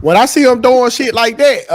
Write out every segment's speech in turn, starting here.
when I see them doing shit like that,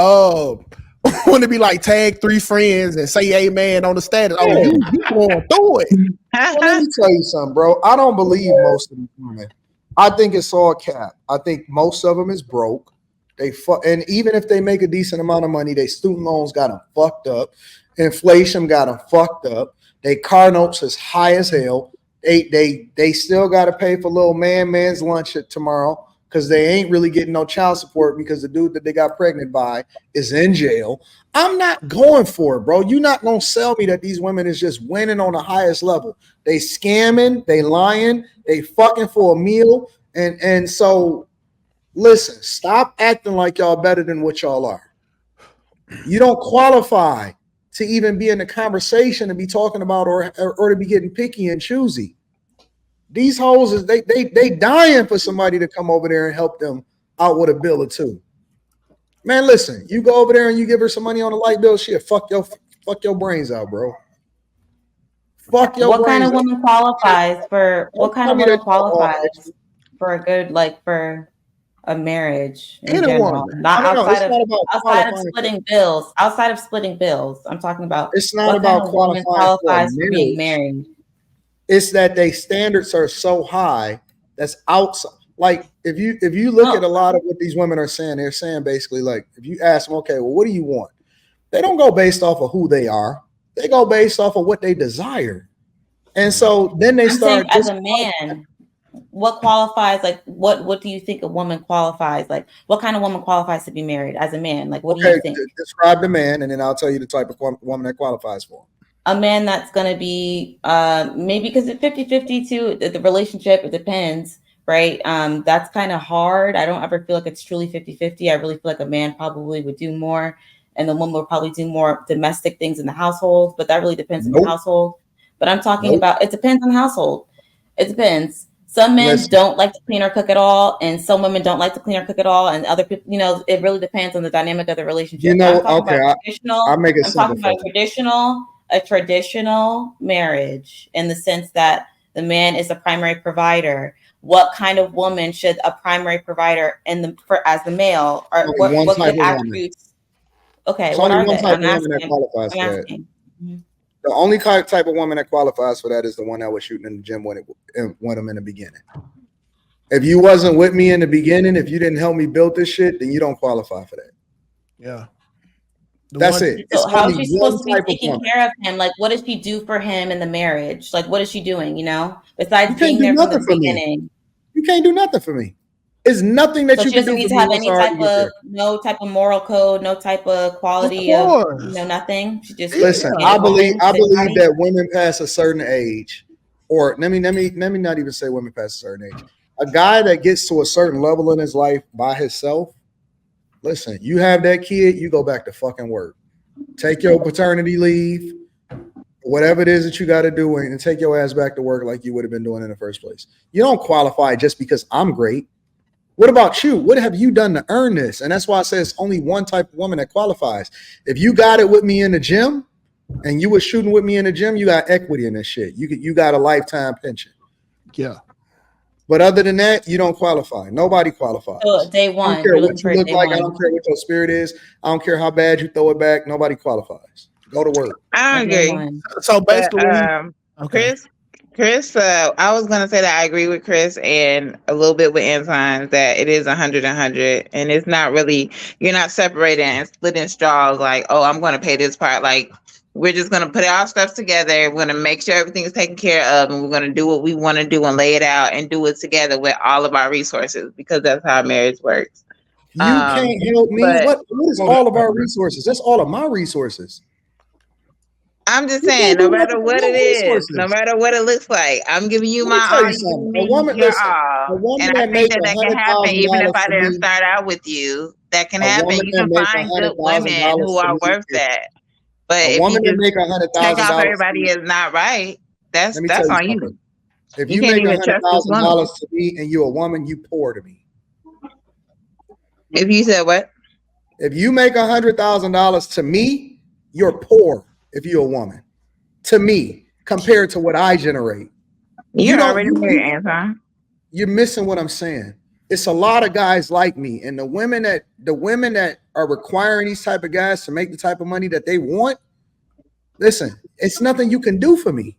want to be like tag 3 friends and say amen on the status. Oh, you going through it. Well, let me tell you something, bro. I don't believe most of these women. I think it's all cap. I think most of them is broke. And even if they make a decent amount of money, their student loans got them fucked up. Inflation got them fucked up. They car notes is high as hell. They still got to pay for little man's lunch tomorrow because they ain't really getting no child support because the dude that they got pregnant by is in jail. I'm not going for it, bro. You're not going to sell me that these women is just winning on the highest level. They scamming, they lying, they fucking for a meal. And so, listen, stop acting like y'all better than what y'all are. You don't qualify to even be in the conversation to be talking about or to be getting picky and choosy. These hoes is they dying for somebody to come over there and help them out with a bill or two. Man, listen, you go over there and you give her some money on a light bill, shit, fuck your brains out, bro. Fuck your what brains kind of out. woman qualifies for what kind of woman qualifies for a good for a marriage in general? Not outside of splitting bills. Outside of splitting bills, I'm talking about. It's not about qualifies for being married. It's that they standards are so high that's outside. Like if you look at a lot of what these women are saying, they're saying basically like if you ask them, okay, well, what do you want? They don't go based off of who they are. They go based off of what they desire. And so then they start as a man. What qualifies? Like, what do you think a woman qualifies? Like, what kind of woman qualifies to be married as a man? Like, what do you think? Describe the man, and then I'll tell you the type of woman that qualifies for him. A man that's going to be maybe because it's 50-50 too. The relationship, it depends, right? That's kind of hard. I don't ever feel like it's truly 50-50. I really feel like a man probably would do more, and the woman would probably do more domestic things in the household. But that really depends on the household. But I'm talking about it depends on the household. It depends. Some men don't like to clean or cook at all, and some women don't like to clean or cook at all, and other people, it really depends on the dynamic of the relationship. I'm talking about a traditional marriage in the sense that the man is the primary provider. What kind of woman should a primary provider as the male, or what good attributes? Okay, what are they? I'm asking. The only type of woman that qualifies for that is the one that was shooting in the gym when I'm in the beginning. If you wasn't with me in the beginning, if you didn't help me build this shit, then you don't qualify for that. Yeah. That's it. So how is she supposed to be taking care of him? Like, what does she do for him in the marriage? Like, what is she doing, besides being there from the beginning? You can't do nothing for me. It's nothing that you can do for me. She doesn't need to have no type of moral code, no type of quality of nothing. She just listen. I believe that women past a certain age, or let me not even say women past a certain age. A guy that gets to a certain level in his life by himself. Listen, you have that kid, you go back to fucking work. Take your paternity leave, whatever it is that you got to do, and take your ass back to work like you would have been doing in the first place. You don't qualify just because I'm great. What about you? What have you done to earn this? And that's why I say it's only one type of woman that qualifies. If you got it with me in the gym and you were shooting with me in the gym, you got equity in this shit. You got a lifetime pension. Yeah. But other than that, you don't qualify. Nobody qualifies. So day one. I don't care what you look like. I don't care what your spirit is. I don't care how bad you throw it back. Nobody qualifies. Go to work. I agree. So basically, Chris, I was going to say that I agree with Chris and a little bit with Anton that it is 100, and it's not really, you're not separating and splitting straws like, oh, I'm going to pay this part. Like, we're just going to put our stuff together. We're going to make sure everything is taken care of, and we're going to do what we want to do and lay it out and do it together with all of our resources, because that's how marriage works. You can't help me. What is all of our resources? That's all of my resources. I'm just saying, no matter what it is, no matter what it looks like, I'm giving you my all. A woman, and I think that can happen even if I didn't start out with you. That can happen. You can find good women who are worth that. But if you just check off everybody is not right, that's on you. If you make $100,000 to me and you're a woman, you poor to me. If you said what? If you make $100,000 to me, you're poor. If you're a woman, to me, compared to what I generate, you're already married, Anton. You're missing what I'm saying. it's a lot of guys like me, and the women that are requiring these type of guys to make the type of money that they want. Listen, it's nothing you can do for me.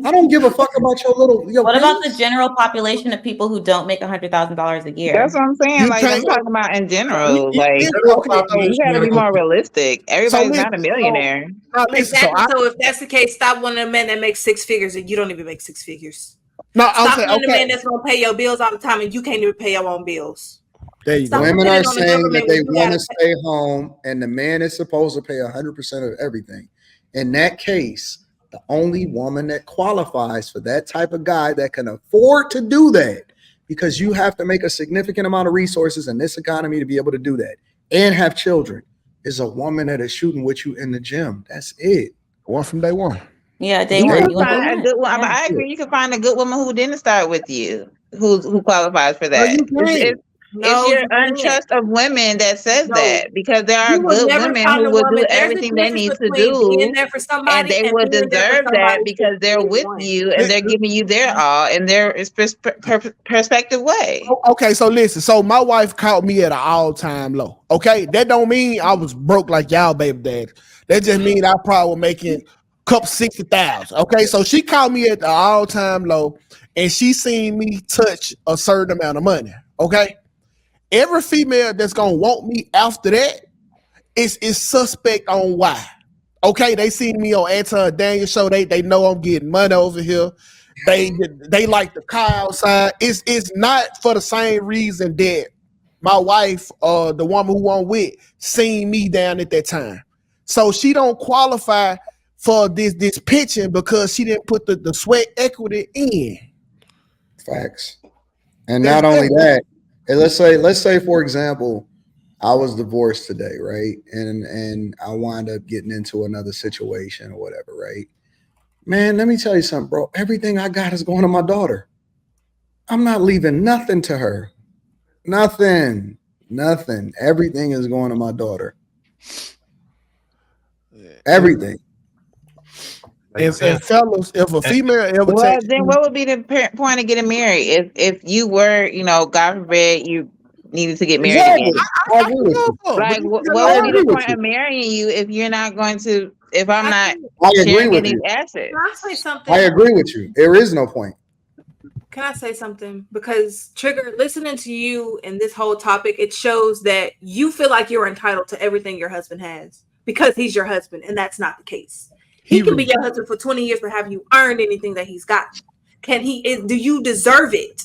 I don't give a fuck about your little. What about the general population of people who don't make $100,000 a year? That's what I'm saying. Like I'm talking about in general. Like you gotta be more realistic. Everybody's not a millionaire. Exactly. So if that's the case, stop one of the men that makes six figures and you don't even make six figures. No, stop one of the men that's gonna pay your bills all the time and you can't even pay your own bills. There you go. Women are saying that they want to stay home, and the man is supposed to pay 100% of everything. In that case, the only woman that qualifies for that type of guy that can afford to do that, because you have to make a significant amount of resources in this economy to be able to do that and have children, is a woman that is shooting with you in the gym. That's it. One from day one. Yeah, day one. Find a good one. Yeah. I agree. You can find a good woman who didn't start with you, who qualifies for that. It's your untrust of women that says that, because there are good women who will do everything they need to do, and they will deserve that because they're with you and they're giving you their all in their perspective way. Okay, so listen. So my wife caught me at an all-time low. Okay, that don't mean I was broke like y'all baby dad. That just mean I probably was making couple 60,000. Okay, so she caught me at the all-time low, and she seen me touch a certain amount of money. Okay. Every female that's gonna want me after that is suspect on why. Okay, they seen me on Anton Daniels show. They know I'm getting money over here. They like the car outside. It's not for the same reason that my wife, the woman who I'm with, seen me down at that time. So she don't qualify for this pitching because she didn't put the sweat equity in. Facts. And not only that. Hey, let's say, for example, I was divorced today, right? And I wind up getting into another situation or whatever, right? Man, let me tell you something, bro. Everything I got is going to my daughter. I'm not leaving nothing to her. Nothing. Everything is going to my daughter. Everything. And fellas, if a female ever then what would be the point of getting married if you were, God forbid, you needed to get married again? Like, what would be the point of marrying you if you're not going to? If I'm not sharing any assets? Can I say something? I agree with you. There is no point. Can I say something? Because Trigger, listening to you and this whole topic, it shows that you feel like you're entitled to everything your husband has because he's your husband, and that's not the case. He can be your husband for 20 years, but have you earned anything that he's got? Do you deserve it?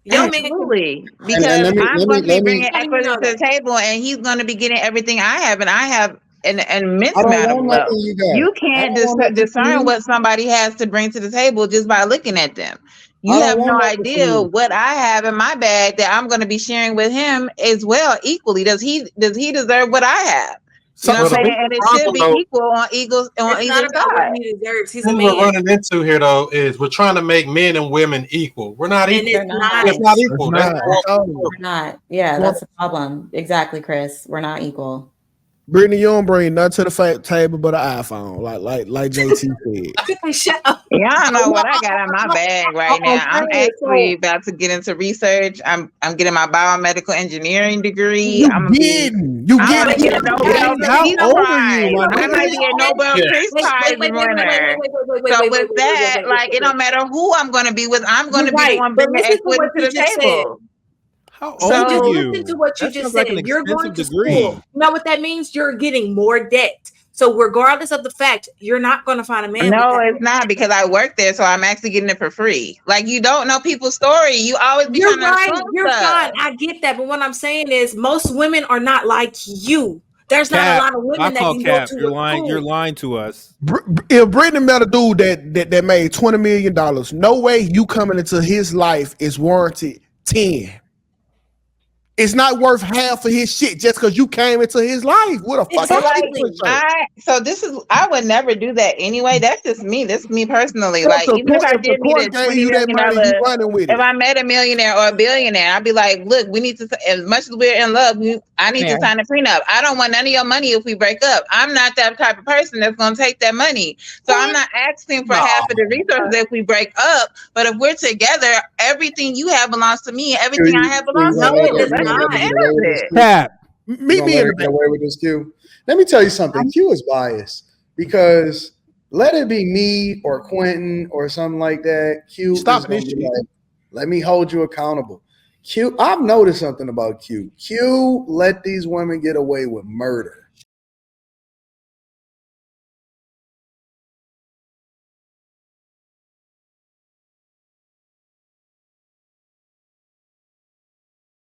Absolutely. Because I'm going to be bringing equity to the table, and he's going to be getting everything I have, and I have an immense amount of wealth. You can't discern what somebody has to bring to the table just by looking at them. You have no idea what I have in my bag that I'm going to be sharing with him as well equally. Does he deserve what I have? You know what I'm saying? And it should be equal on either side. What we're running into here, though, is we're trying to make men and women equal. We're not equal. It's not equal. We're not. Yeah, that's the problem. Exactly, Chris. We're not equal. Brittany, you don't bring nothing to the table but an iPhone, like JT said. Shut up. Y'all know what I got in my bag right now. I'm actually about to get into research. I'm getting my biomedical engineering degree. You getting a Nobel Peace Prize. I might be a Nobel Peace Prize winner. So with that, like, it don't matter who I'm going to be with. I'm going to be the one bringing equity to the table. How old are you? Listen to what you just said. You're going to school. You know what that means? You're getting more debt. So regardless of the fact, you're not going to find a man. No, it's not, because I work there, so I'm actually getting it for free. Like, you don't know people's story. You always be trying to assume You're fine. I get that, but what I'm saying is most women are not like you. There's not a lot of women that can go to. You're lying to us. If Brittany met a dude that made $20 million, no way you coming into his life is warranted 10. is not worth half of his shit just because you came into his life. What a fucking I would never do that anyway. That's just me. That's me personally. That's like even if I did need a $20 million, if I met a millionaire or a billionaire, I'd be like, look, we need to. As much as we're in love, I need to sign a prenup. I don't want none of your money if we break up. I'm not that type of person that's going to take that money. So I'm not asking for half of the resources if we break up. But if we're together, everything you have belongs to me, and everything I have belongs to you. That's not the end of it. Pat, meet me in the back. Away with this, Q. Let me tell you something. Q is biased because let it be me or Quentin or something like that. Q stop this shit. Like, let me hold you accountable. Q, I've noticed something about Q. Q let these women get away with murder.